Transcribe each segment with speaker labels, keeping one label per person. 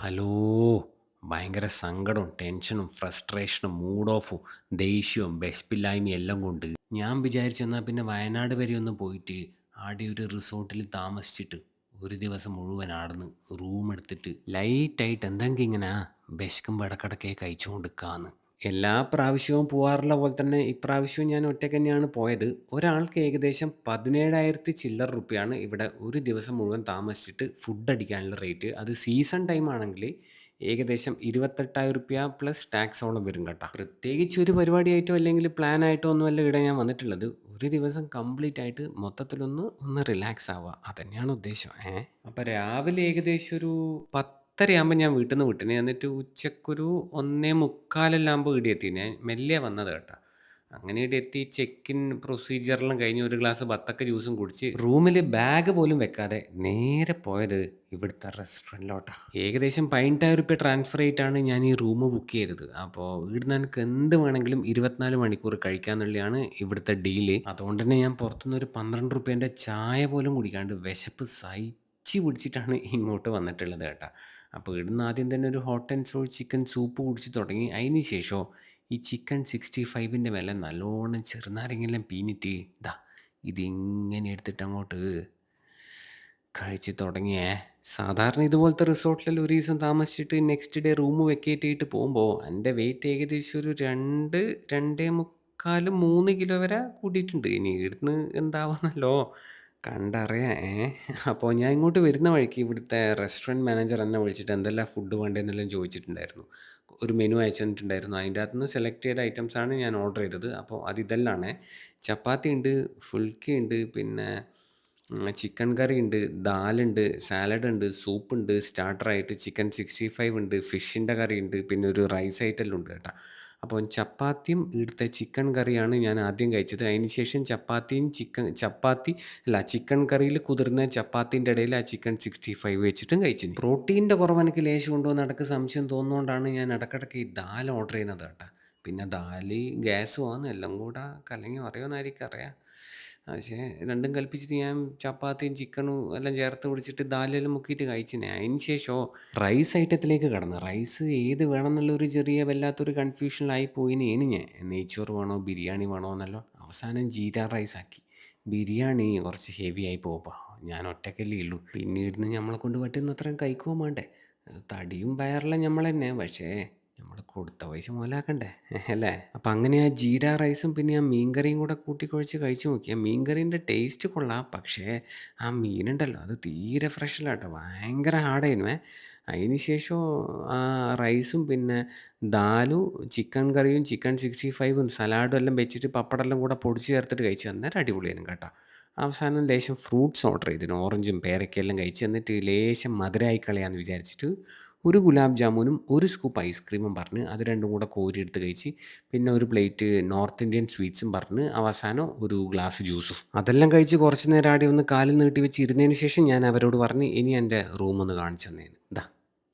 Speaker 1: Hello. ഭയങ്കര സങ്കടവും ടെൻഷനും ഫ്രസ്ട്രേഷനും മൂഡ് ഓഫും ദേഷ്യവും ബെസ്പില്ലായ്മയും എല്ലാം കൊണ്ട് ഞാൻ വിചാരിച്ചെന്നാൽ പിന്നെ വയനാട് വരെ ഒന്ന് പോയിട്ട് ആടെ ഒരു റിസോർട്ടിൽ താമസിച്ചിട്ട് ഒരു ദിവസം മുഴുവൻ ആടുന്ന് റൂം എടുത്തിട്ട് ലൈറ്റായിട്ട് എന്തെങ്കിലും ഇങ്ങനെ വിശക്കുമ്പോൾ ഇടക്കിടക്കെ കഴിച്ചുകൊണ്ടിരിക്കാന്ന്. എല്ലാ പ്രാവശ്യവും പോവാറുള്ള പോലെ തന്നെ ഇപ്രാവശ്യവും ഞാൻ ഒറ്റയ്ക്ക് തന്നെയാണ് പോയത്. ഒരാൾക്ക് ഏകദേശം 17,000 ചില്ലറ റുപ്യാണ് ഇവിടെ ഒരു ദിവസം മുഴുവൻ താമസിച്ചിട്ട് ഫുഡ് അടിക്കാനുള്ള റേറ്റ്. അത് സീസൺ ടൈം ആണെങ്കിൽ ഏകദേശം 28,000 പ്ലസ് ടാക്സോളം വരും കേട്ടോ. പ്രത്യേകിച്ച് ഒരു പരിപാടിയായിട്ടോ അല്ലെങ്കിൽ പ്ലാൻ ആയിട്ടോ ഒന്നുമല്ല ഇവിടെ ഞാൻ വന്നിട്ടുള്ളത്. ഒരു ദിവസം കംപ്ലീറ്റ് ആയിട്ട് മൊത്തത്തിലൊന്ന് റിലാക്സ് ആവുക, അതന്നെയാണ് ഉദ്ദേശം. അപ്പം രാവിലെ ഏകദേശം ഒരു 10:30 ഞാൻ വീട്ടിൽ നിന്ന് വിട്ടിന്. എന്നിട്ട് ഉച്ചക്കൊരു 1:45 ആകുമ്പോൾ ഇവിടെ എത്തി. ഞാൻ മെല്ലെ വന്നത് കേട്ടോ. അങ്ങനെ ഇവിടെ എത്തി ചെക്ക് ഇൻ പ്രൊസീജിയറെല്ലാം കഴിഞ്ഞ് ഒരു ഗ്ലാസ് ബത്തക്ക ജ്യൂസും കുടിച്ച് റൂമിൽ ബാഗ് പോലും വെക്കാതെ നേരെ പോയത് ഇവിടുത്തെ റെസ്റ്റോറൻറ്റിലോട്ടാണ്. ഏകദേശം 18,000 ട്രാൻസ്ഫർ ആയിട്ടാണ് ഞാൻ ഈ റൂം ബുക്ക് ചെയ്തത്. അപ്പോൾ ഇവിടുന്ന് എനിക്ക് എന്ത് വേണമെങ്കിലും 24 മണിക്കൂർ കഴിക്കാന്നുള്ളതാണ് ഇവിടുത്തെ ഡീല്. അതുകൊണ്ട് തന്നെ ഞാൻ പുറത്തുനിന്ന് ഒരു 12 റുപ്യേൻ്റെ ചായ പോലും കുടിക്കാണ്ട് വിശപ്പ് സഹിച്ച് പിടിച്ചിട്ടാണ് ഇങ്ങോട്ട് വന്നിട്ടുള്ളത് കേട്ടോ. അപ്പോൾ ഇവിടുന്ന് ആദ്യം തന്നെ ഒരു hot and sour chicken soup കുടിച്ച് തുടങ്ങി. അതിന് ശേഷം ഈ ചിക്കൻ 65ൻ്റെ മേലെ നല്ലോണം ചെറുനാരങ്ങയെല്ലാം പീഞ്ഞിട്ട് ഇതിങ്ങനെ എടുത്തിട്ട് അങ്ങോട്ട് കഴിച്ച് തുടങ്ങിയേ. സാധാരണ ഇതുപോലത്തെ റിസോർട്ടിലെല്ലാം ഒരു ദിവസം താമസിച്ചിട്ട് നെക്സ്റ്റ് ഡേ റൂം വെക്കേറ്റ് ചെയ്തിട്ട് പോകുമ്പോൾ എൻ്റെ വെയിറ്റ് ഏകദേശം ഒരു 2-2.25-3 കിലോ വരെ കൂടിയിട്ടുണ്ട്. ഇനി ഇവിടുന്ന് എന്താവുന്നല്ലോ കണ്ടറിയാം. അപ്പോൾ ഞാൻ ഇങ്ങോട്ട് വരുന്ന വഴിക്ക് ഇവിടുത്തെ റെസ്റ്റോറൻറ്റ് മാനേജർ എന്നെ വിളിച്ചിട്ട് എന്തെല്ലാം ഫുഡ് വേണ്ടതെന്നെല്ലാം ചോദിച്ചിട്ടുണ്ടായിരുന്നു. ഒരു മെനു അയച്ചു തന്നിട്ടുണ്ടായിരുന്നു. അതിൻ്റെ അകത്ത് നിന്ന് സെലക്ട് ചെയ്ത ഐറ്റംസാണ് ഞാൻ ഓർഡർ ചെയ്തത്. അപ്പോൾ അതിതെല്ലാമാണ്. ചപ്പാത്തി ഉണ്ട്, ഫുൽക്ക ഉണ്ട്, പിന്നെ ചിക്കൻ കറി ഉണ്ട്, ദാലുണ്ട്, സാലഡ് ഉണ്ട്, സൂപ്പ് ഉണ്ട്, സ്റ്റാർട്ടറായിട്ട് ചിക്കൻ 65 ഉണ്ട്, ഫിഷിൻ്റെ കറി ഉണ്ട്, പിന്നെ ഒരു റൈസ് ഐറ്റെല്ലാം ഉണ്ട് കേട്ടോ. അപ്പോൾ ചപ്പാത്തിയും ഇവിടുത്തെ ചിക്കൻ കറിയാണ് ഞാൻ ആദ്യം കഴിച്ചത്. അതിന് ശേഷം ചിക്കൻ കറിയിൽ കുതിർന്ന ചപ്പാത്തിൻ്റെ ഇടയിൽ ആ ചിക്കൻ 65 വെച്ചിട്ടും കഴിച്ചിന്. പ്രോട്ടീൻ്റെ കുറവ് എനിക്ക് ലേശം ഉണ്ടോ എന്ന് ഇടയ്ക്ക് സംശയം തോന്നുന്നതുകൊണ്ടാണ് ഞാൻ ഇടയ്ക്കിടയ്ക്ക് ഈ ദാൽ ഓർഡർ ചെയ്യുന്നത് കേട്ടോ. പിന്നെ ദാല് ഗ്യാസുമാണ്, എല്ലാം കൂടെ കലങ്ങി മറിയുമെന്നായിരിക്കും അറിയാം. പക്ഷേ രണ്ടും കൽപ്പിച്ചിട്ട് ഞാൻ ചപ്പാത്തിയും ചിക്കനും എല്ലാം ചേർത്ത് പിടിച്ചിട്ട് ദാലെല്ലാം മുക്കിയിട്ട് കഴിച്ചിന്. അതിന് ശേഷം റൈസ് ഐറ്റത്തിലേക്ക് കടന്നു. റൈസ് ഏത് വേണമെന്നുള്ളൊരു ചെറിയ വല്ലാത്തൊരു കൺഫ്യൂഷനിലായി പോയിന് ഞാൻ. നെയ്ച്ചോറ് വേണോ ബിരിയാണി വേണോ എന്നല്ലോ. അവസാനം ജീര റൈസ് ആക്കി. ബിരിയാണി കുറച്ച് ഹെവി ആയി പോകുമ്പോൾ ഞാൻ ഒറ്റയ്ക്കല്ലേ ഉള്ളൂ. പിന്നീട് നമ്മളെ കൊണ്ട് പറ്റുന്ന അത്രയും കഴിക്കുകയും വേണ്ടേ. തടിയും വയറെല്ലാം നമ്മൾ തന്നെ, പക്ഷേ നമ്മൾ കൊടുത്ത പൈസ മുതലാക്കണ്ടേ, അല്ലേ? അപ്പം അങ്ങനെ ആ ജീര റൈസും പിന്നെ ആ മീൻകറിയും കൂടെ കൂട്ടിക്കുഴച്ച് കഴിച്ച് നോക്കി. ആ മീൻകറീൻ്റെ ടേസ്റ്റ് കൊള്ളാം, പക്ഷേ ആ മീനുണ്ടല്ലോ അത് തീരെ ഫ്രഷല്ല കേട്ടോ, ഭയങ്കര ഹാർഡായിരുന്നു. അതിന് ശേഷം ആ റൈസും പിന്നെ ദാലും ചിക്കൻ കറിയും ചിക്കൻ 65ഉം സലാഡും എല്ലാം വെച്ചിട്ട് പപ്പടെല്ലാം കൂടെ പൊടിച്ച് ചേർത്തിട്ട് കഴിച്ചു. അന്നേരം അടിപൊളിയായിരുന്നു കേട്ടോ. അവസാനം ലേശം ഫ്രൂട്ട്സ് ഓർഡർ ചെയ്തിരുന്നു. ഓറഞ്ചും പേരക്കയെല്ലാം കഴിച്ച് എന്നിട്ട് ലേശം മധുരമായി കളയാമെന്ന് വിചാരിച്ചിട്ട് ഒരു ഗുലാബ് ജാമുനും ഒരു സ്കൂപ്പ് ഐസ്ക്രീമും പറഞ്ഞ് അത് രണ്ടും കൂടെ കോരിയെടുത്ത് കഴിച്ച് പിന്നെ ഒരു പ്ലേറ്റ് നോർത്ത് ഇന്ത്യൻ സ്വീറ്റ്സും പറഞ്ഞ് അവസാനം ഒരു ഗ്ലാസ് ജ്യൂസും. അതെല്ലാം കഴിച്ച് കുറച്ച് നേരം ആടി ഒന്ന് കാലിൽ നീട്ടി വെച്ച് ഇരുന്നതിന് ശേഷം ഞാൻ അവരോട് പറഞ്ഞ് ഇനി എൻ്റെ റൂമൊന്ന് കാണിച്ചു തന്നേന്ന്.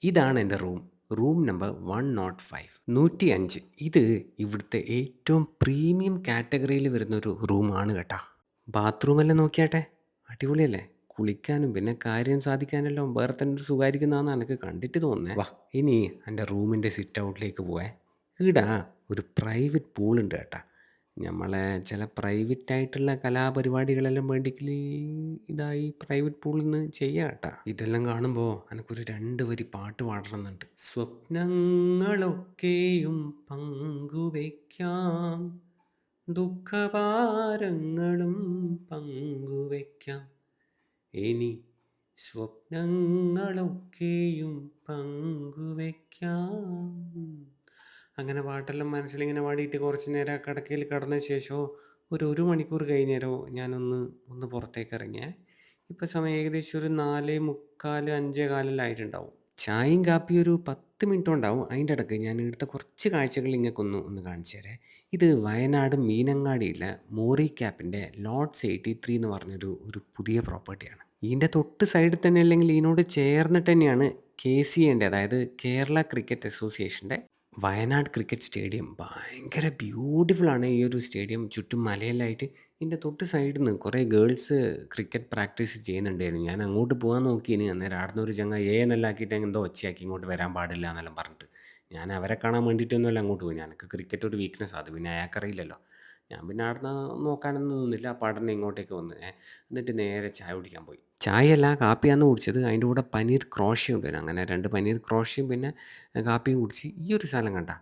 Speaker 1: ഇതാണ് എൻ്റെ റൂം. Room number 105, 105. ഇത് ഇവിടുത്തെ ഏറ്റവും പ്രീമിയം കാറ്റഗറിയിൽ വരുന്നൊരു റൂമാണ് കേട്ടോ. ബാത്റൂമെല്ലാം നോക്കിയാട്ടെ, അടിപൊളിയല്ലേ? കുളിക്കാനും പിന്നെ കാര്യം സാധിക്കാനെല്ലാം വേറെ തന്നെ ഒരു സുഖമായിരിക്കുന്നതാണെന്ന് എനിക്ക് കണ്ടിട്ട് തോന്നുന്നേ. ഇനി എൻ്റെ റൂമിൻ്റെ സിറ്റ് ഔട്ടിലേക്ക് പോവേ. ഈടാ ഒരു പ്രൈവറ്റ് പൂളുണ്ട് കേട്ടോ. നമ്മളെ ചില പ്രൈവറ്റ് ആയിട്ടുള്ള കലാപരിപാടികളെല്ലാം വേണ്ടിയെങ്കിൽ ഈ പ്രൈവറ്റ് പൂളിൽ നിന്ന് ചെയ്യാം കേട്ടോ. ഇതെല്ലാം കാണുമ്പോൾ എനിക്കൊരു 2 വരി പാട്ട് പാടണമെന്നുണ്ട്. സ്വപ്നങ്ങളൊക്കെയും പങ്കുവയ്ക്കാം, ദുഃഖഭാരങ്ങളും പങ്കുവയ്ക്കാം, ഇനി സ്വപ്നങ്ങളൊക്കെയും പങ്കുവയ്ക്കാം. അങ്ങനെ പാട്ടെല്ലാം മനസ്സിലിങ്ങനെ പാടിയിട്ട് കുറച്ച് നേരം കിടക്കയിൽ കിടന്ന ശേഷമോ ഒരു മണിക്കൂർ കഴിഞ്ഞേരോ ഞാനൊന്ന് പുറത്തേക്ക് ഇറങ്ങിയേ. ഇപ്പം സമയം ഏകദേശം ഒരു 4:45 5:15 ചായയും കാപ്പിയും ഒരു 10 മിനിറ്റ് ഉണ്ടാവും. അതിൻ്റെ ഇടയ്ക്ക് ഞാൻ ഇവിടുത്തെ കുറച്ച് കാഴ്ചകൾ ഇങ്ങൾക്കൊന്ന് കാണിച്ചു തരാം. ഇത് വയനാട് മീനങ്ങാടിയിലുള്ള മോറി ക്യാപ്പിൻ്റെ ലോഡ്സ് 83 എന്ന് പറഞ്ഞൊരു പുതിയ പ്രോപ്പർട്ടിയാണ്. ഇതിൻ്റെ തൊട്ട് സൈഡിൽ തന്നെ അല്ലെങ്കിൽ ഇതിനോട് ചേർന്നിട്ട് തന്നെയാണ് KCAൻ്റെ, അതായത് കേരള ക്രിക്കറ്റ് അസോസിയേഷൻ്റെ വയനാട് ക്രിക്കറ്റ് സ്റ്റേഡിയം. ഭയങ്കര ബ്യൂട്ടിഫുള്ളാണ് ഈ ഒരു സ്റ്റേഡിയം. ചുറ്റും മലയെല്ലാമായിട്ട് ഇതിൻ്റെ തൊട്ട് സൈഡിന്ന് കുറേ ഗേൾസ് ക്രിക്കറ്റ് പ്രാക്ടീസ് ചെയ്യുന്നുണ്ടായിരുന്നു. ഞാൻ അങ്ങോട്ട് പോകാൻ നോക്കീന്. അന്നേരം ആട്ന്ന് ഒരു ചങ്ങായി എന്നെല്ലാം ആക്കിയിട്ട് എന്തോ ഒച്ചയാക്കി ഇങ്ങോട്ട് വരാൻ പാടില്ല എന്നെല്ലാം പറഞ്ഞിട്ട്. ഞാൻ അവരെ കാണാൻ വേണ്ടിയിട്ടൊന്നുമല്ല അങ്ങോട്ട് പോയി. എനിക്ക് ക്രിക്കറ്റ് ഒരു വീക്ക്നെസ്സാ. അത് പിന്നെ അയാൾക്കറിയില്ലല്ലോ. ഞാൻ പിന്നെ ആട്ന്ന് നോക്കാനൊന്നും നിന്നില്ല. അപ്പാടന്നെ ഇങ്ങോട്ടേക്ക് വന്ന്. എന്നിട്ട് നേരെ ചായ കുടിക്കാൻ പോയി. ചായയല്ല കാപ്പിയാന്ന് കുടിച്ചത്. അതിൻ്റെ കൂടെ പനീർ ക്രോഷയും ഉണ്ടായിരുന്നു. അങ്ങനെ 2 പനീർ ക്രോഷയും പിന്നെ കാപ്പിയും കുടിച്ച്. ഈ ഒരു സ്ഥലം കണ്ടാ?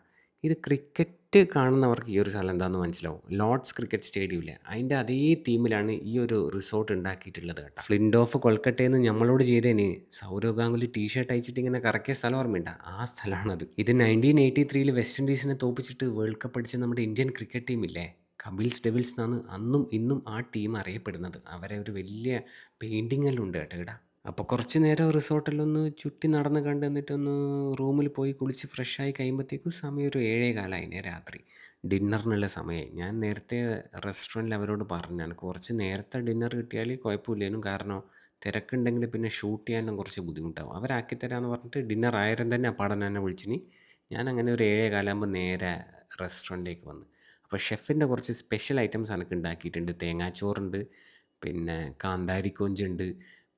Speaker 1: ഇത് ക്രിക്കറ്റ് കാണുന്നവർക്ക് ഈ ഒരു സ്ഥലം എന്താണെന്ന് മനസ്സിലാവും. ലോർഡ്സ് ക്രിക്കറ്റ് സ്റ്റേഡിയം ഇല്ലേ? അതിൻ്റെ അതേ തീമിലാണ് ഈ ഒരു റിസോർട്ട് ഉണ്ടാക്കിയിട്ടുള്ളത് കേട്ടോ. ഫ്ലിൻറ്റ് ഓഫ് കൊൽക്കട്ടയിൽ നിന്ന് നമ്മളോട് ചെയ്തേന് സൗരവ് ഗാംഗുലി ടീഷർട്ട് അയച്ചിട്ട് ഇങ്ങനെ കറക്കിയ സ്ഥലം ഓർമ്മയുണ്ടാ? ആ സ്ഥലമാണത്. ഇത് 1983 വെസ്റ്റ് ഇൻഡീസിനെ തോൽപ്പിച്ചിട്ട് വേൾഡ് കപ്പ് അടിച്ച നമ്മുടെ ഇന്ത്യൻ ക്രിക്കറ്റ് ടീമില്ലേ? കപിൽസ് ഡെവിൾസ് എന്നാണ് അന്നും ഇന്നും ആ ടീം അറിയപ്പെടുന്നത്. അവരെ ഒരു വലിയ പെയിൻറ്റിംഗ് എല്ലാം ഉണ്ട് കേട്ടോ ഇവിടെ. അപ്പോൾ കുറച്ച് നേരം റിസോർട്ടിലൊന്ന് ചുറ്റി നടന്ന് കണ്ട് എന്നിട്ടൊന്ന് റൂമിൽ പോയി കുളിച്ച് ഫ്രഷായി കഴിയുമ്പോഴത്തേക്കും സമയം ഒരു 7:15 രാത്രി. ഡിന്നറിനുള്ള സമയമായി. ഞാൻ നേരത്തെ റെസ്റ്റോറൻറ്റിൽ അവരോട് പറഞ്ഞു എനിക്ക് കുറച്ച് നേരത്തെ ഡിന്നർ കിട്ടിയാൽ കുഴപ്പമില്ലേനും. കാരണം തിരക്കുണ്ടെങ്കിൽ പിന്നെ ഷൂട്ട് ചെയ്യാനും കുറച്ച് ബുദ്ധിമുട്ടാവും. അവരാക്കി തരാമെന്ന് പറഞ്ഞിട്ട് ഡിന്നർ ആയിരം തന്നെ അപ്പാടൻ എന്നെ വിളിച്ചിന്. ഞാൻ അങ്ങനെ ഒരു 7:15 നേരെ റെസ്റ്റോറൻറ്റിലേക്ക് വന്നു. അപ്പോൾ ഷെഫിൻ്റെ കുറച്ച് സ്പെഷ്യൽ ഐറ്റംസ് എനിക്ക് ഉണ്ടാക്കിയിട്ടുണ്ട്. തേങ്ങാച്ചോറുണ്ട്, പിന്നെ കാന്താരി കൊഞ്ചുണ്ട്,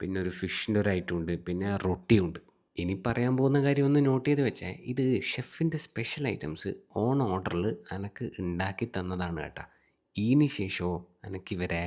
Speaker 1: പിന്നെ ഒരു ഫിഷിൻ്റെ ഒരു ഐറ്റം ഉണ്ട്, പിന്നെ റൊട്ടിയുണ്ട്. ഇനി പറയാൻ പോകുന്ന കാര്യം ഒന്ന് നോട്ട് ചെയ്ത് വെച്ചേ. ഇത് ഷെഫിൻ്റെ സ്പെഷ്യൽ ഐറ്റംസ് ഓൺ ഓർഡറിൽ എനിക്ക് ഉണ്ടാക്കി തന്നതാണ് കേട്ടോ. ഇതിന് ശേഷമോ എനിക്കിവരെ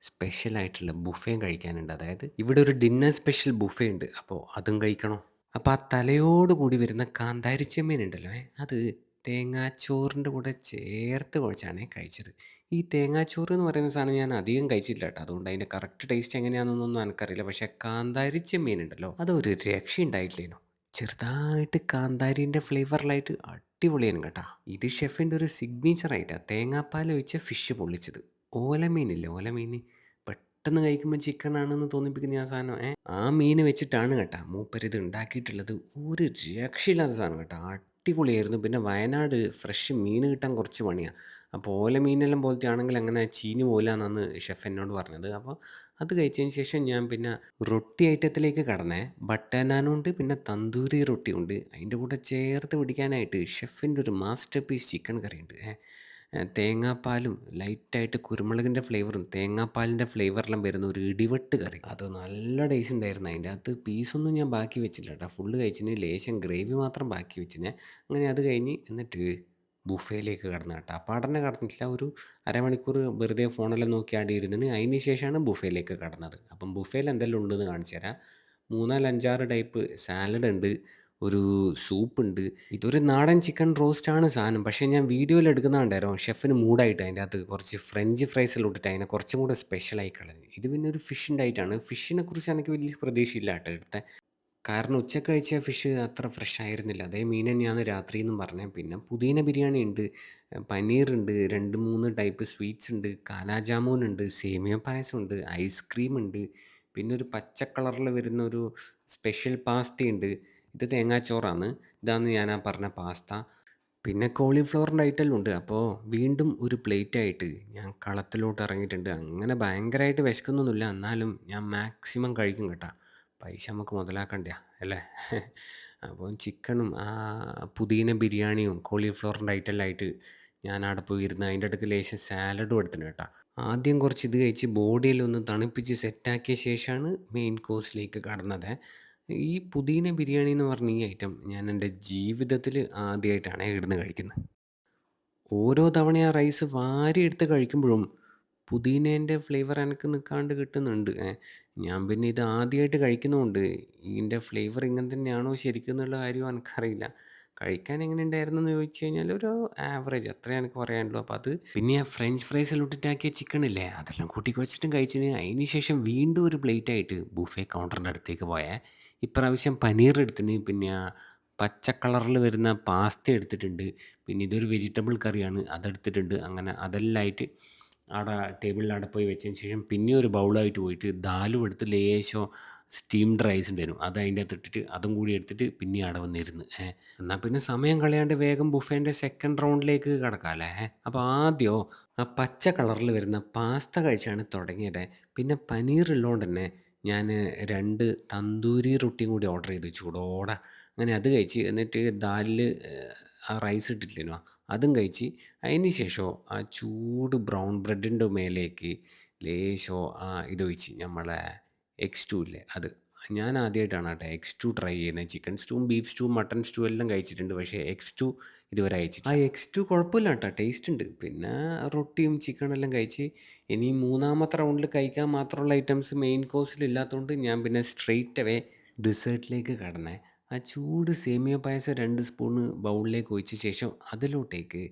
Speaker 1: സ്പെഷ്യലായിട്ടുള്ള ബുഫേയും കഴിക്കാനുണ്ട്. അതായത് ഇവിടെ ഒരു ഡിന്നർ സ്പെഷ്യൽ ബുഫേ ഉണ്ട്. അപ്പോൾ അതും കഴിക്കണം. അപ്പോൾ ആ തലയോട് കൂടി വരുന്ന കാന്താരി ചെമ്മീൻ ഉണ്ടല്ലോ, അത് തേങ്ങാച്ചോറിൻ്റെ കൂടെ ചേർത്ത് കുഴച്ചാണ് കഴിച്ചത്. ഈ തേങ്ങാച്ചോറ് എന്ന് പറയുന്ന സാധനം ഞാൻ അധികം കഴിച്ചിട്ടില്ല കേട്ടോ. അതുകൊണ്ട് അതിൻ്റെ കറക്റ്റ് ടേസ്റ്റ് എങ്ങനെയാണെന്നൊന്നും എനിക്കറിയില്ല. പക്ഷേ കാന്താരി ചെമ്മീൻ ഉണ്ടല്ലോ, അതൊരു രക്ഷയുണ്ടായിട്ടില്ലേനു. ചെറുതായിട്ട് കാന്താരീൻ്റെ ഫ്ലേവറിലായിട്ട് അടിപൊളിയാണ് കേട്ടോ. ഇത് ഷെഫിൻ്റെ ഒരു സിഗ്നേച്ചർ ആയിട്ടാണ് തേങ്ങാപ്പാൽ ഒഴിച്ച ഫിഷ് പൊള്ളിച്ചത്. ഓലമീനില്ലേ, ഓലമീൻ പെട്ടെന്ന് കഴിക്കുമ്പോൾ ചിക്കൻ ആണെന്ന് തോന്നിപ്പിക്കുന്ന ആ സാധനം. ആ മീൻ വെച്ചിട്ടാണ് കേട്ടോ മൂപ്പര് ഇത് ഉണ്ടാക്കിയിട്ടുള്ളത്. ഒരു രക്ഷയില്ലാത്ത സാധനം കേട്ടോ. അടിപൊളിയായിരുന്നു. പിന്നെ വയനാട് ഫ്രഷ് മീൻ കിട്ടാൻ കുറച്ച് പണിയാണ്. അപ്പോൾ ഓല മീനെല്ലാം പോലത്തെ ആണെങ്കിൽ അങ്ങനെ ചീഞ്ഞ് പോകില്ലെന്നാണ് ഷെഫ് എന്നോട് പറഞ്ഞത്. അപ്പോൾ അത് കഴിച്ചതിന് ശേഷം ഞാൻ പിന്നെ റൊട്ടി ഐറ്റത്തിലേക്ക് കടന്നേ. ബട്ടർ നാനുണ്ട്, പിന്നെ തന്തൂരി റൊട്ടിയുണ്ട്. അതിൻ്റെ കൂടെ ചേർത്ത് പിടിക്കാനായിട്ട് ഷെഫിൻ്റെ ഒരു മാസ്റ്റർ പീസ് ചിക്കൻ കറിയുണ്ട്. തേങ്ങാപ്പാലും ലൈറ്റായിട്ട് കുരുമുളകിൻ്റെ ഫ്ലേവറും തേങ്ങാപ്പാലിൻ്റെ ഫ്ലേവറെല്ലാം വരുന്ന ഒരു ഇടിവെട്ട് കറി. അത് നല്ല ടേസ്റ്റ് ഉണ്ടായിരുന്നു. അതിൻ്റെ അകത്ത് പീസൊന്നും ഞാൻ ബാക്കി വെച്ചില്ല കേട്ടോ. ഫുള്ള് കഴിച്ചിന്. ലേശം ഗ്രേവി മാത്രം ബാക്കി വെച്ചിന്. അങ്ങനെ അത് കഴിഞ്ഞ് എന്നിട്ട് ബുഫേയിലേക്ക് കടന്നു കേട്ടോ. അപ്പാടന്നെ കടന്നിട്ടില്ല. ഒരു അരമണിക്കൂർ വെറുതെ ഫോണെല്ലാം നോക്കി ആടി ഇരുന്നിന്. അതിന് ശേഷമാണ് ബുഫേയിലേക്ക് കടന്നത്. അപ്പം ബുഫേയിൽ എന്തെല്ലാം ഉണ്ടെന്ന് കാണിച്ചു തരാം. 3-5 ടൈപ്പ് സാലഡ് ഉണ്ട്, ഒരു സൂപ്പുണ്ട്. ഇതൊരു നാടൻ ചിക്കൻ റോസ്റ്റാണ് സാധനം. പക്ഷേ ഞാൻ വീഡിയോയിൽ എടുക്കുന്നത് കണ്ടായിരുന്നു ഷെഫിന് മൂഡായിട്ട് അതിൻ്റെ അകത്ത് കുറച്ച് ഫ്രഞ്ച് ഫ്രൈസെല്ലാം ഇട്ടിട്ട് അതിനെ കുറച്ചും കൂടെ സ്പെഷ്യലായി കളഞ്ഞു. ഇത് പിന്നെ ഒരു ഫിഷിൻ്റെ ഐറ്റമാണ്. ഫിഷിനെ കുറിച്ച് എനിക്ക് വലിയ പ്രതീക്ഷയില്ല കേട്ടോ എടുത്തത്. കാരണം ഉച്ചക്ക് കഴിച്ച ഫിഷ് അത്ര ഫ്രഷ് ആയിരുന്നില്ല. അതേ മീൻ തന്നെയാണ് രാത്രിയെന്നും പറഞ്ഞത്. പിന്നെ പുദീന ബിരിയാണി ഉണ്ട്, പനീറുണ്ട്, 2-3 ടൈപ്പ് സ്വീറ്റ്സ് ഉണ്ട്, കാലാ ജാമുൻ ഉണ്ട്, സേമിയ പായസം ഉണ്ട്, ഐസ്ക്രീം ഉണ്ട്, പിന്നെ ഒരു പച്ച കളറിൽ വരുന്ന ഒരു സ്പെഷ്യൽ പാസ്തയുണ്ട്. ഇത് തേങ്ങാച്ചോറാണ്. ഇതാണ് ഞാൻ ആ പറഞ്ഞ പാസ്ത. പിന്നെ കോളിഫ്ലവറിൻ്റെ ഐറ്റെല്ലാം ഉണ്ട്. അപ്പോൾ വീണ്ടും ഒരു പ്ലേറ്റായിട്ട് ഞാൻ കളത്തിലോട്ട് ഇറങ്ങിയിട്ടുണ്ട്. അങ്ങനെ ഭയങ്കരമായിട്ട് വിശക്കുന്നൊന്നുമില്ല. എന്നാലും ഞാൻ മാക്സിമം കഴിക്കും കേട്ടോ. പൈസ നമുക്ക് മുതലാക്കണ്ടേ അല്ലേ? അപ്പോൾ ചിക്കനും പുദീന ബിരിയാണിയും കോളിഫ്ലവറിൻ്റെ ഐറ്റെല്ലാം ആയിട്ട് ഞാൻ അവിടെ പോയി ഇരുന്ന് അതിൻ്റെ ഇടയ്ക്ക് ലേശം സാലഡും എടുത്തിട്ടുണ്ട് കേട്ടോ. ആദ്യം കുറച്ച് ഇത് കഴിച്ച് ബോഡിയെല്ലാം തണുപ്പിച്ച് സെറ്റാക്കിയ ശേഷമാണ് മെയിൻ കോഴ്സിലേക്ക് കടന്നത്. ഈ പുദീന ബിരിയാണി എന്ന് പറഞ്ഞ ഈ ഐറ്റം ഞാൻ എൻ്റെ ജീവിതത്തിൽ ആദ്യമായിട്ടാണ് ഇവിടുന്ന് കഴിക്കുന്നത്. ഓരോ തവണ ആ റൈസ് വാരിയെടുത്ത് കഴിക്കുമ്പോഴും പുതിനേൻ്റെ ഫ്ലേവർ എനിക്ക് നിൽക്കാണ്ട് കിട്ടുന്നുണ്ട്. ഞാൻ പിന്നെ ഇത് ആദ്യമായിട്ട് കഴിക്കുന്നതുകൊണ്ട് ഇതിൻ്റെ ഫ്ലേവർ ഇങ്ങനെ തന്നെയാണോ ശരിക്കും എന്നുള്ള കാര്യം എനിക്കറിയില്ല. കഴിക്കാൻ എങ്ങനെ ഉണ്ടായിരുന്നെന്ന് ചോദിച്ചു കഴിഞ്ഞാൽ ഒരു ആവറേജ് അത്രേ എനിക്ക് പറയാനുള്ളൂ. അപ്പോൾ അത് പിന്നെ ആ ഫ്രഞ്ച് ഫ്രൈസെല്ലാം ഇട്ടിട്ടാക്കിയ ചിക്കൻ ഇല്ലേ, അതെല്ലാം കൂട്ടി കുഴച്ചിട്ടും കഴിച്ചിന്. അതിന് ശേഷം വീണ്ടും ഒരു പ്ലേറ്റായിട്ട് ബുഫേ കൗണ്ടറിൻ്റെ അടുത്തേക്ക് പോയാൽ ഇപ്രാവശ്യം പനീർ എടുത്തിന്, പിന്നെ ആ പച്ച കളറിൽ വരുന്ന പാസ്ത എടുത്തിട്ടുണ്ട്, പിന്നെ ഇതൊരു വെജിറ്റബിൾ കറിയാണ് അതെടുത്തിട്ടുണ്ട്. അങ്ങനെ അതെല്ലാം ആയിട്ട് അവിടെ ടേബിളിൽ അവിടെ പോയി വെച്ചതിന് ശേഷം പിന്നെ ഒരു ബൗളായിട്ട് പോയിട്ട് ദാലും എടുത്ത് ലേശം സ്റ്റീംഡ് റൈസ് ഉണ്ടായിരുന്നു, അത് അതിൻ്റെ അകത്ത് ഇട്ടിട്ട് അതും കൂടി എടുത്തിട്ട് പിന്നെ അവിടെ വന്നിരുന്ന്. എന്നാൽ പിന്നെ സമയം കളയാണ്ട് വേഗം ബുഫേൻ്റെ സെക്കൻഡ് റൗണ്ടിലേക്ക് കിടക്കാമല്ലേ. അപ്പോൾ ആദ്യം ആ പച്ച കളറിൽ വരുന്ന പാസ്ത കഴിച്ചാണ് തുടങ്ങിയത്. പിന്നെ പനീർ ഉള്ളതുകൊണ്ട് തന്നെ ഞാൻ 2 തന്തൂരി റൊട്ടിയും കൂടി ഓർഡർ ചെയ്തു ചൂടോടെ. അങ്ങനെ അത് കഴിച്ച് എന്നിട്ട് ദാലിൽ ആ റൈസ് ഇട്ടിട്ടില്ലേനോ അതും കഴിച്ച് അതിന് ശേഷം ആ ചൂട് ബ്രൗൺ ബ്രെഡിൻ്റെ മേലേക്ക് ലേശം ഇതൊഴിച്ച് നമ്മളെ എഗ് സ്റ്റൂ ഇല്ലേ അത്. ഞാൻ ആദ്യമായിട്ടാണ് കേട്ടോ എഗ് സ്റ്റൂ ട്രൈ ചെയ്യുന്നത്. ചിക്കൻ സ്റ്റൂവും ബീഫ് സ്റ്റൂവും മട്ടൺ സ്റ്റൂ എല്ലാം കഴിച്ചിട്ടുണ്ട്. പക്ഷേ എഗ് സ്റ്റൂ ഇതുവരെ കഴിച്ചിട്ടില്ല. ആ എഗ് സ്റ്റൂ കുഴപ്പമില്ല കേട്ടോ, ടേസ്റ്റ് ഉണ്ട്. പിന്നെ റൊട്ടിയും ചിക്കനെല്ലാം കഴിച്ച് ഇനി മൂന്നാമത്തെ റൗണ്ടിൽ കഴിക്കാൻ മാത്രമുള്ള ഐറ്റംസ് മെയിൻ കോഴ്സിൽ ഇല്ലാത്തതുകൊണ്ട് ഞാൻ പിന്നെ സ്ട്രെയിറ്റ് അവേ ഡെസേർട്ടിലേക്ക് കടന്നേ. ആ ചൂട് സേമിയ പായസം 2 സ്പൂണ് ബൗളിലേക്ക് ഒഴിച്ച ശേഷം അതിലോട്ടേക്ക്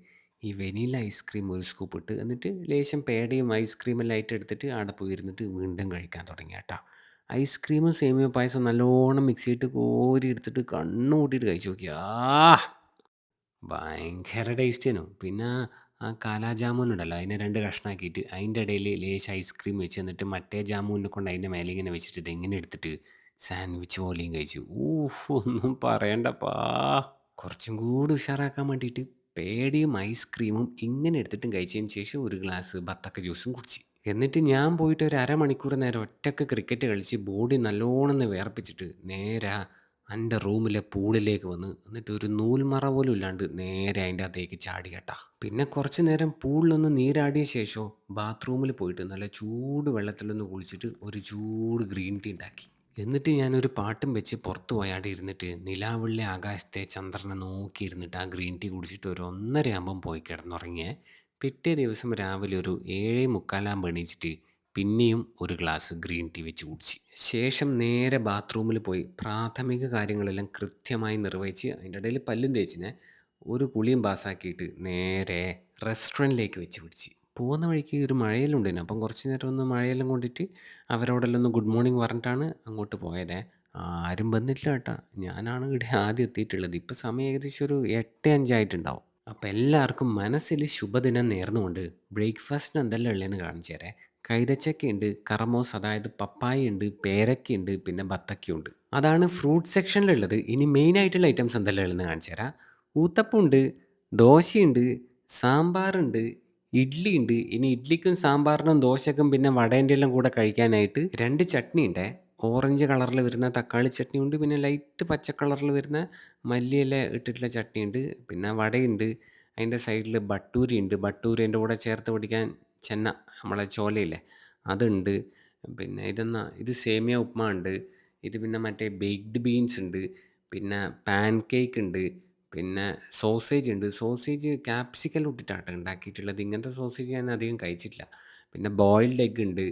Speaker 1: ഈ വെനില ഐസ്ക്രീം ഒരു സ്കൂപ്പ് ഇട്ട് എന്നിട്ട് ലേശം പേടയും ഐസ്ക്രീമെല്ലാം ആയിട്ട് എടുത്തിട്ട് അവിടെ പോയി ഇരുന്നിട്ട് വീണ്ടും കഴിക്കാൻ തുടങ്ങി കേട്ടോ. ഐസ്ക്രീമും സേമിയ പായസം നല്ലോണം മിക്സ് ചെയ്തിട്ട് കോരി എടുത്തിട്ട് കണ്ണ് കൂട്ടിയിട്ട് കഴിച്ച് നോക്കി. ഭയങ്കര ടേസ്റ്റേനു. പിന്നെ ആ കാലാ ജാമുൻ ഉണ്ടല്ലോ അതിനെ 2 കഷ്ണാക്കിയിട്ട് അതിൻ്റെ ഇടയിൽ ലേശം ഐസ്ക്രീം വെച്ച് എന്നിട്ട് മറ്റേ ജാമുനെ കൊണ്ട് അതിൻ്റെ മേലെ ഇങ്ങനെ വെച്ചിട്ട് ഇതെങ്ങനെ എടുത്തിട്ട് സാൻഡ്വിച്ച് പോലെയും കഴിച്ചു. ഒന്നും പറയണ്ടപ്പാ. കുറച്ചും കൂടി ഉഷാറാക്കാൻ വേണ്ടിയിട്ട് പേടയും ഐസ്ക്രീമും ഇങ്ങനെ എടുത്തിട്ടും കഴിച്ചതിന് ശേഷം ഒരു ഗ്ലാസ് ബത്തക്ക ജ്യൂസും കുടിച്ച്. എന്നിട്ട് ഞാൻ പോയിട്ട് ഒരു അരമണിക്കൂർ നേരം ഒറ്റയ്ക്ക് ക്രിക്കറ്റ് കളിച്ച് ബോഡി നല്ലോണം ഒന്ന് വിയർപ്പിച്ചിട്ട് നേരെ എൻ്റെ റൂമിലെ പൂളിലേക്ക് വന്ന് എന്നിട്ട് ഒരു നൂൽമറ പോലും ഇല്ലാണ്ട് നേരെ അതിൻ്റെ അകത്തേക്ക് ചാടി കേട്ടാ. പിന്നെ കുറച്ച് നേരം പൂളിലൊന്ന് നീരാടിയ ശേഷം ബാത്റൂമിൽ പോയിട്ട് നല്ല ചൂട് വെള്ളത്തിലൊന്ന് കുളിച്ചിട്ട് ഒരു ചൂട് ഗ്രീൻ ടീ ഉണ്ടാക്കി. എന്നിട്ട് ഞാനൊരു പാട്ടും വെച്ച് പുറത്ത് പോയി അവിടെ ഇരുന്നിട്ട് നിലാവുള്ള ആകാശത്തെ ചന്ദ്രനെ നോക്കിയിരുന്നിട്ട് ആ ഗ്രീൻ ടീ കുടിച്ചിട്ട് ഒരു 1:30 ആകുമ്പം പോയി കിടന്നുറങ്ങിയേ. പിറ്റേ ദിവസം രാവിലെ ഒരു 7:45 എണീച്ചിട്ട് പിന്നെയും ഒരു ഗ്ലാസ് ഗ്രീൻ ടീ വെച്ച് കുടിച്ച്. ശേഷം നേരെ ബാത്റൂമിൽ പോയി പ്രാഥമിക കാര്യങ്ങളെല്ലാം കൃത്യമായി നിർവഹിച്ച് അതിൻ്റെ ഇടയിൽ പല്ലും തേച്ചിനെ ഒരു കുളിയും പാസ്സാക്കിയിട്ട് നേരെ റെസ്റ്റോറൻറ്റിലേക്ക് വെച്ച് പിടിച്ച്. പോകുന്ന വഴിക്ക് ഒരു മഴയെല്ലാം ഉണ്ടായിരുന്നു. അപ്പം കുറച്ച് നേരം ഒന്ന് മഴയെല്ലാം കൊണ്ടിട്ട് അവരോടെല്ലാം ഒന്ന് ഗുഡ് മോർണിംഗ് പറഞ്ഞിട്ടാണ് അങ്ങോട്ട് പോയതേ. ആരും വന്നിട്ടില്ല കേട്ടോ. ഞാനാണ് ഇവിടെ ആദ്യം എത്തിയിട്ടുള്ളത്. ഇപ്പം സമയം ഏകദേശം ഒരു 8:05 ആയിട്ടുണ്ടാവും. അപ്പം എല്ലാവർക്കും മനസ്സിൽ ശുഭദിനം നേർന്നുകൊണ്ട് ബ്രേക്ക്ഫാസ്റ്റിന് എന്തെല്ലാം ഉള്ളതെന്ന് കാണിച്ചു തരാം. കൈതച്ചക്കയുണ്ട്, കറമോസ് അതായത് പപ്പായയുണ്ട്, പേരക്കയുണ്ട്, പിന്നെ ബത്തക്കയുണ്ട്. അതാണ് ഫ്രൂട്ട് സെക്ഷനിലുള്ളത്. ഇനി മെയിനായിട്ടുള്ള ഐറ്റംസ് എന്തെല്ലാം ഉള്ളതെന്ന് കാണിച്ചു തരാം. ഊത്തപ്പമുണ്ട്, ദോശയുണ്ട്, സാമ്പാറുണ്ട്, ഇഡ്ഡലിയുണ്ട്. ഇനി ഇഡ്ഡലിക്കും സാമ്പാറിനും ദോശയ്ക്കും പിന്നെ വടേൻ്റെ എല്ലാം കൂടെ കഴിക്കാനായിട്ട് 2 ചട്നി ഉണ്ട്. ഓറഞ്ച് കളറിൽ വരുന്ന തക്കാളി ചട്നി ഉണ്ട്, പിന്നെ ലൈറ്റ് പച്ച കളറിൽ വരുന്ന മല്ലിയില ഇട്ടിട്ടുള്ള ചട്നി ഉണ്ട്, പിന്നെ വടയുണ്ട്. അതിൻ്റെ സൈഡിൽ ബട്ടൂരി ഉണ്ട്. ബട്ടൂരി അതിൻ്റെ കൂടെ ചേർത്ത് പിടിക്കാൻ ചെന്ന നമ്മളെ ചോലയില്ലേ അതുണ്ട്. പിന്നെ ഇത് സേമിയ ഉപ്മാ ഉണ്ട്. ഇത് പിന്നെ മറ്റേ ബേക്ക്ഡ് ബീൻസ് ഉണ്ട്. പിന്നെ പാൻ കേക്ക് ഉണ്ട്. പിന്നെ സോസേജ് ഉണ്ട്. സോസേജ് ക്യാപ്സിക്കം ഇട്ടിട്ടാണ് ഉണ്ടാക്കിയിട്ടുള്ളത്. ഇങ്ങനത്തെ സോസേജ് ഞാൻ അധികം കഴിച്ചിട്ടില്ല. പിന്നെ ബോയിൽഡ് എഗ് ഉണ്ട്.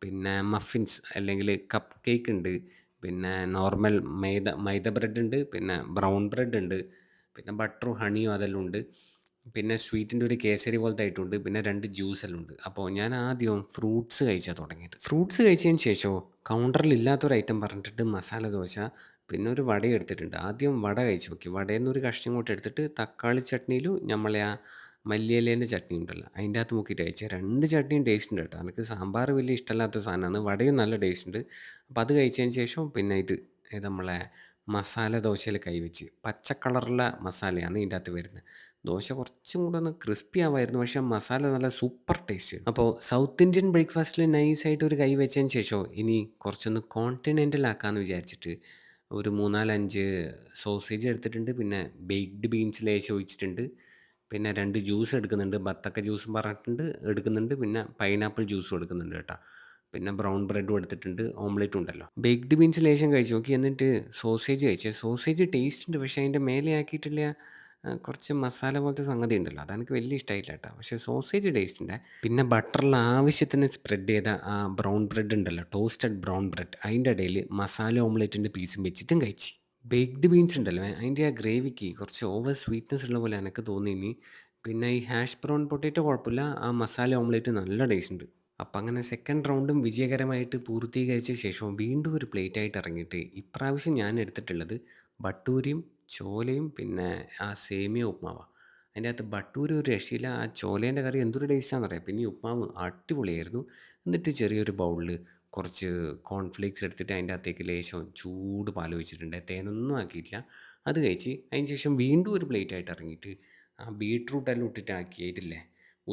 Speaker 1: പിന്നെ മഫിൻസ് അല്ലെങ്കിൽ കപ്പ് കേക്ക് ഉണ്ട്. പിന്നെ നോർമൽ മൈദ ബ്രെഡ് ഉണ്ട്. പിന്നെ ബ്രൗൺ ബ്രെഡ് ഉണ്ട്. പിന്നെ ബട്ടറും ഹണിയും അതെല്ലാം ഉണ്ട്. പിന്നെ സ്വീറ്റിൻ്റെ ഒരു കേസരി പോലത്തെ ആയിട്ടുണ്ട്. പിന്നെ 2 ജ്യൂസെല്ലാം ഉണ്ട്. അപ്പോൾ ഞാൻ ആദ്യം ഫ്രൂട്ട്സ് കഴിച്ചാൽ തുടങ്ങിയത്. ഫ്രൂട്ട്സ് കഴിച്ചതിന് ശേഷം കൗണ്ടറിൽ ഇല്ലാത്തൊരു ഐറ്റം പറഞ്ഞിട്ട് മസാല ദോശ പിന്നെ ഒരു വട എടുത്തിട്ടുണ്ട്. ആദ്യം വട കഴിച്ച് നോക്കി. വടയിൽ നിന്ന് ഒരു കഷ്ണം ഇങ്ങോട്ട് എടുത്തിട്ട് തക്കാളി ചട്നിയിലും നമ്മളെ ആ മല്ലിയിലേൻ്റെ ചട്നി ഉണ്ടല്ലോ അതിൻ്റെ അകത്ത് മുക്കിയിട്ട് കഴിച്ചാൽ 2 ചട്നിയും ടേസ്റ്റ് ഉണ്ട് കേട്ടോ. എനിക്ക് സാമ്പാർ വലിയ ഇഷ്ടമില്ലാത്ത സാധനമാണ്. വടയും നല്ല ടേസ്റ്റ് ഉണ്ട്. അപ്പോൾ അത് കഴിച്ചതിന് ശേഷം പിന്നെ ഇത് നമ്മളെ മസാല ദോശയിൽ കൈവച്ച് പച്ച കളറുള്ള മസാലയാണ് ഇതിൻ്റെ അകത്ത് വരുന്നത്. ദോശ കുറച്ചും കൂടെ ഒന്ന് ക്രിസ്പി ആവായിരുന്നു, പക്ഷേ മസാല നല്ല സൂപ്പർ ടേസ്റ്റ്. അപ്പോൾ സൗത്ത് ഇന്ത്യൻ ബ്രേക്ക്ഫാസ്റ്റിൽ നൈസായിട്ട് ഒരു കൈ വെച്ചതിന് ശേഷം ഇനി കുറച്ചൊന്ന് കോണ്ടിനെൻ്റൽ ആക്കാമെന്ന് വിചാരിച്ചിട്ട് ഒരു 3-4-5 സോസേജ് എടുത്തിട്ടുണ്ട്. പിന്നെ ബേക്ക്ഡ് ബീൻസ് ലേശം ഒഴിച്ചിട്ടുണ്ട്. പിന്നെ 2 ജ്യൂസ് എടുക്കുന്നുണ്ട്. ബത്തക്ക ജ്യൂസും പറഞ്ഞിട്ടുണ്ട് എടുക്കുന്നുണ്ട്. പിന്നെ പൈനാപ്പിൾ ജ്യൂസും എടുക്കുന്നുണ്ട് കേട്ടോ. പിന്നെ ബ്രൗൺ ബ്രെഡും എടുത്തിട്ടുണ്ട്. ഓംലെറ്റും ഉണ്ടല്ലോ. ബേക്ക്ഡ് ബീൻസ് ലേശം കഴിച്ച് നോക്കി. എന്നിട്ട് സോസേജ് കഴിച്ചത്. സോസേജ് ടേസ്റ്റ് ഉണ്ട്, പക്ഷേ അതിൻ്റെ മേലെ ആക്കിയിട്ടുള്ള കുറച്ച് മസാല പോലത്തെ സംഗതി ഉണ്ടല്ലോ അതെനിക്ക് വലിയ ഇഷ്ടമായില്ല കേട്ടോ. പക്ഷേ സോസേജ് ടേസ്റ്റ് ഉണ്ട്. പിന്നെ ബട്ടറിൽ ആവശ്യത്തിന് സ്പ്രെഡ് ചെയ്ത ആ ബ്രൗൺ ബ്രെഡ് ഉണ്ടല്ലോ, ടോസ്റ്റഡ് ബ്രൗൺ ബ്രെഡ് അതിൻ്റെ ഇടയിൽ മസാല ഓംലെറ്റിൻ്റെ പീസും വെച്ചിട്ടും കഴിച്ച്. ബേക്ക്ഡ് ബീൻസ് ഉണ്ടല്ലോ അതിൻ്റെ ആ ഗ്രേവിക്ക് കുറച്ച് ഓവർ സ്വീറ്റ്നെസ് ഉള്ള പോലെ എനിക്ക് തോന്നി. പിന്നെ ഈ ഹാഷ് ബ്രൗൺ പൊട്ടേറ്റോ കുഴപ്പമില്ല. ആ മസാല ഓംലെറ്റ് നല്ല ടേസ്റ്റ് ഉണ്ട്. അപ്പം അങ്ങനെ സെക്കൻഡ് റൗണ്ടും വിജയകരമായിട്ട് പൂർത്തീകരിച്ച ശേഷം വീണ്ടും ഒരു പ്ലേറ്റായിട്ട് ഇറങ്ങിയിട്ട് ഇപ്രാവശ്യം ഞാൻ എടുത്തിട്ടുള്ളത് ബട്ടൂരിയും ചോലയും പിന്നെ ആ സേമിയ ഉപ്മാവാണ്. അതിൻ്റെ അകത്ത് ബട്ടൂരി ഒരു രക്ഷയില്ല. ആ ചോലേൻ്റെ കറി എന്തൊരു ടേസ്റ്റാണെന്നറിയാം. പിന്നെ ഈ ഉപ്മാവ് അടിപൊളിയായിരുന്നു. എന്നിട്ട് ചെറിയൊരു ബൗളിൽ കുറച്ച് കോൺഫ്ലേക്സ് എടുത്തിട്ട് അതിൻ്റെ അകത്തേക്ക് ലേശം ചൂട് പാൽ ഒഴിച്ചിട്ടുണ്ട്. തേനൊന്നും ആക്കിയിട്ടില്ല. അത് കഴിച്ച് അതിന് ശേഷം വീണ്ടും ഒരു പ്ലേറ്റായിട്ട് ഇറങ്ങിയിട്ട് ആ ബീട്രൂട്ടെല്ലാം ഇട്ടിട്ട് ആക്കിയ ഇതില്ലേ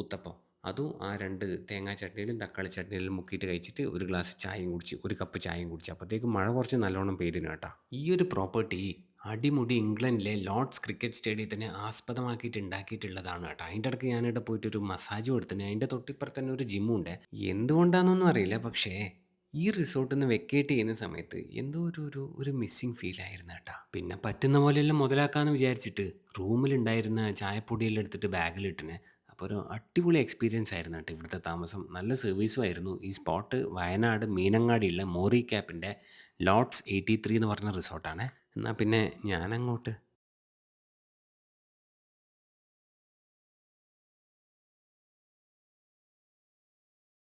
Speaker 1: ഊത്തപ്പം, അതും ആ 2 തേങ്ങാ ചട്നിയിലും തക്കാളി ചട്നിയിലും മുക്കിയിട്ട് കഴിച്ചിട്ട് ഒരു ഗ്ലാസ് ചായയും കുടിച്ച്, ഒരു കപ്പ് ചായയും കുടിച്ച്. അപ്പോഴത്തേക്കും മഴ കുറച്ച് നല്ലോണം പെയ്തിന് കേട്ടോ. ഈ ഒരു പ്രോപ്പർട്ടി അടിമുടി ഇംഗ്ലണ്ടിലെ ലോർഡ്സ് ക്രിക്കറ്റ് സ്റ്റേഡിയത്തിനെ ആസ്പദമാക്കിയിട്ട് ഉണ്ടാക്കിയിട്ടുള്ളതാണ് കേട്ടോ. അതിൻ്റെ ഇടയ്ക്ക് ഞാനിവിടെ പോയിട്ടൊരു മസാജും എടുത്തിന്. അതിൻ്റെ തൊട്ടിപ്പുറത്ത് തന്നെ ഒരു ജിമ്മുണ്ട്. എന്തുകൊണ്ടാണെന്നൊന്നും അറിയില്ല. പക്ഷേ ഈ റിസോർട്ടിൽ നിന്ന് വെക്കേറ്റ് ചെയ്യുന്ന സമയത്ത് എന്തോ ഒരു മിസ്സിങ് ഫീൽ ആയിരുന്നു കേട്ടോ. പിന്നെ പറ്റുന്ന പോലെയെല്ലാം മുതലാക്കാമെന്ന് വിചാരിച്ചിട്ട് റൂമിലുണ്ടായിരുന്ന ചായപ്പൊടിയെല്ലാം എടുത്തിട്ട് ബാഗിലിട്ടിന്. അപ്പോൾ ഒരു അടിപൊളി എക്സ്പീരിയൻസ് ആയിരുന്നു കേട്ടോ ഇവിടുത്തെ താമസം. നല്ല സർവീസും ആയിരുന്നു. ഈ സ്പോട്ട് വയനാട് മീനങ്ങാടിയുള്ള മോറി ക്യാപ്പിൻ്റെ ലോഡ്സ് 83 എന്ന് പറഞ്ഞ റിസോർട്ടാണ്. എന്നാൽ പിന്നെ ഞാനങ്ങോട്ട്